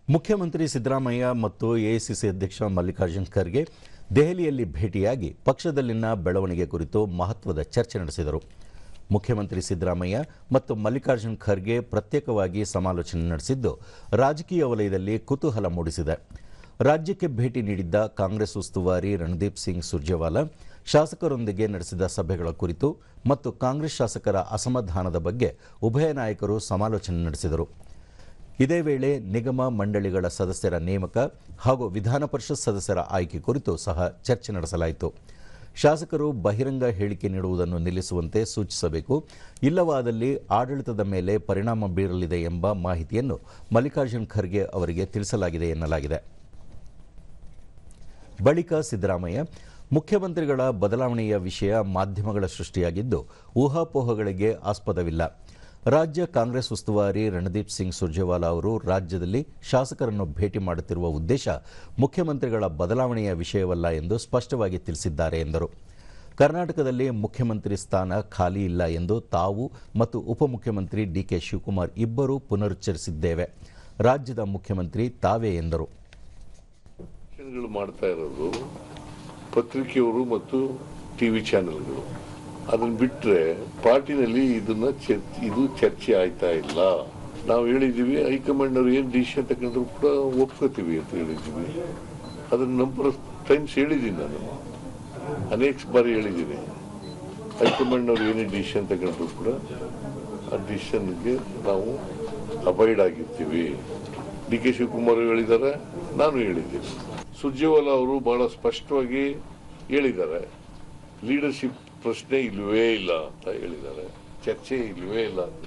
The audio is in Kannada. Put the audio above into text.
ಮುಖ್ಯಮಂತ್ರಿ ಸಿದ್ದರಾಮಯ್ಯ ಮತ್ತು ಎಐಸಿಸಿ ಅಧ್ಯಕ್ಷ ಮಲ್ಲಿಕಾರ್ಜುನ್ ಖರ್ಗೆ ದೆಹಲಿಯಲ್ಲಿ ಭೇಟಿಯಾಗಿ ಪಕ್ಷದಲ್ಲಿನ ಬೆಳವಣಿಗೆ ಕುರಿತು ಮಹತ್ವದ ಚರ್ಚೆ ನಡೆಸಿದರು. ಮುಖ್ಯಮಂತ್ರಿ ಸಿದ್ದರಾಮಯ್ಯ ಮತ್ತು ಮಲ್ಲಿಕಾರ್ಜುನ್ ಖರ್ಗೆ ಪ್ರತ್ಯೇಕವಾಗಿ ಸಮಾಲೋಚನೆ ನಡೆಸಿದ್ದು ರಾಜಕೀಯ ವಲಯದಲ್ಲಿ ಕುತೂಹಲ ಮೂಡಿಸಿದೆ. ರಾಜ್ಯಕ್ಕೆ ಭೇಟಿ ನೀಡಿದ್ದ ಕಾಂಗ್ರೆಸ್ ಉಸ್ತುವಾರಿ ರಣದೀಪ್ ಸಿಂಗ್ ಸುರ್ಜೇವಾಲಾ ಶಾಸಕರೊಂದಿಗೆ ನಡೆಸಿದ ಸಭೆಗಳ ಕುರಿತು ಮತ್ತು ಕಾಂಗ್ರೆಸ್ ಶಾಸಕರ ಅಸಮಾಧಾನದ ಬಗ್ಗೆ ಉಭಯ ನಾಯಕರು ಸಮಾಲೋಚನೆ ನಡೆಸಿದರು. ಇದೇ ವೇಳೆ ನಿಗಮ ಮಂಡಳಿಗಳ ಸದಸ್ಯರ ನೇಮಕ ಹಾಗೂ ವಿಧಾನ ಪರಿಷತ್ ಸದಸ್ಯರ ಆಯ್ಕೆ ಕುರಿತು ಸಹ ಚರ್ಚೆ ನಡೆಸಲಾಯಿತು. ಶಾಸಕರು ಬಹಿರಂಗ ಹೇಳಿಕೆ ನೀಡುವುದನ್ನು ನಿಲ್ಲಿಸುವಂತೆ ಸೂಚಿಸಬೇಕು, ಇಲ್ಲವಾದಲ್ಲಿ ಆಡಳಿತದ ಮೇಲೆ ಪರಿಣಾಮ ಬೀರಲಿದೆ ಎಂಬ ಮಾಹಿತಿಯನ್ನು ಮಲ್ಲಿಕಾರ್ಜುನ್ ಖರ್ಗೆ ಅವರಿಗೆ ತಿಳಿಸಲಾಗಿದೆ ಎನ್ನಲಾಗಿದೆ. ಬಳಿಕ ಸಿದ್ದರಾಮಯ್ಯ ಮುಖ್ಯಮಂತ್ರಿಗಳ ಬದಲಾವಣೆಯ ವಿಷಯ ಮಾಧ್ಯಮಗಳ ಸೃಷ್ಟಿಯಾಗಿದ್ದು ಊಹಾಪೋಹಗಳಿಗೆ ಆಸ್ಪದವಿಲ್ಲ. ರಾಜ್ಯ ಕಾಂಗ್ರೆಸ್ ಉಸ್ತುವಾರಿ ರಣದೀಪ್ ಸಿಂಗ್ ಸುರ್ಜೇವಾಲಾ ಅವರು ರಾಜ್ಯದಲ್ಲಿ ಶಾಸಕರನ್ನು ಭೇಟಿ ಮಾಡುತ್ತಿರುವ ಉದ್ದೇಶ ಮುಖ್ಯಮಂತ್ರಿಗಳ ಬದಲಾವಣೆಯ ವಿಷಯವಲ್ಲ ಎಂದು ಸ್ಪಷ್ಟವಾಗಿ ತಿಳಿಸಿದ್ದಾರೆ ಎಂದರು. ಕರ್ನಾಟಕದಲ್ಲಿ ಮುಖ್ಯಮಂತ್ರಿ ಸ್ಥಾನ ಖಾಲಿ ಇಲ್ಲ ಎಂದು ತಾವು ಮತ್ತು ಉಪಮುಖ್ಯಮಂತ್ರಿ ಡಿಕೆ ಶಿವಕುಮಾರ್ ಇಬ್ಬರೂ ಪುನರುಚ್ಚರಿಸಿದ್ದೇವೆ. ರಾಜ್ಯದ ಮುಖ್ಯಮಂತ್ರಿ ತಾವೇ ಎಂದರು. ಮಾಡ್ತಾ ಇರೋದು ಪತ್ರಿಕೆಯವರು ಮತ್ತು ಟಿವಿ ಚಾನೆಲ್ಗಳು. ಅದನ್ನ ಬಿಟ್ರೆ ಪಾರ್ಟಿನಲ್ಲಿ ಇದು ಚರ್ಚೆ ಆಯ್ತಾ ಇಲ್ಲ. ನಾವು ಹೇಳಿದೀವಿ, ಹೈಕಮಾಂಡ್ ಅವರು ಏನ್ ಡಿಸಿಷನ್ ತಗೊಂಡ್ರು ಕೂಡ ಒಪ್ಕೋತೀವಿ ಅಂತ ಹೇಳಿದೀವಿ. ಅದನ್ನ ನಂಬರ್ ಆಫ್ ಟೈಮ್ಸ್ ಹೇಳಿದ್ದೀನಿ, ನಾನು ಅನೇಕ ಬಾರಿ ಹೇಳಿದ್ದೀನಿ. ಹೈಕಮಾಂಡ್ ಅವರು ಏನೇ ಡಿಸಿಷನ್ ತಗೊಂಡ್ರು ಕೂಡ ಆ ಡಿಸಿಷನ್ಗೆ ನಾವು ಅಬೈಡ್ ಆಗಿರ್ತೀವಿ. ಡಿ ಕೆ ಶಿವಕುಮಾರ್ ಹೇಳಿದ್ದಾರೆ, ನಾನು ಹೇಳಿದ್ದೀನಿ. ಸುರ್ಜೇವಾಲಾ ಅವರು ಬಹಳ ಸ್ಪಷ್ಟವಾಗಿ ಹೇಳಿದ್ದಾರೆ, ಲೀಡರ್ಶಿಪ್ ಪ್ರಶ್ನೆ ಇಲ್ಲವೇ ಇಲ್ಲ ಅಂತ ಹೇಳಿದ್ದಾರೆ, ಚರ್ಚೆ ಇಲ್ಲವೇ ಇಲ್ಲ ಅಂತ.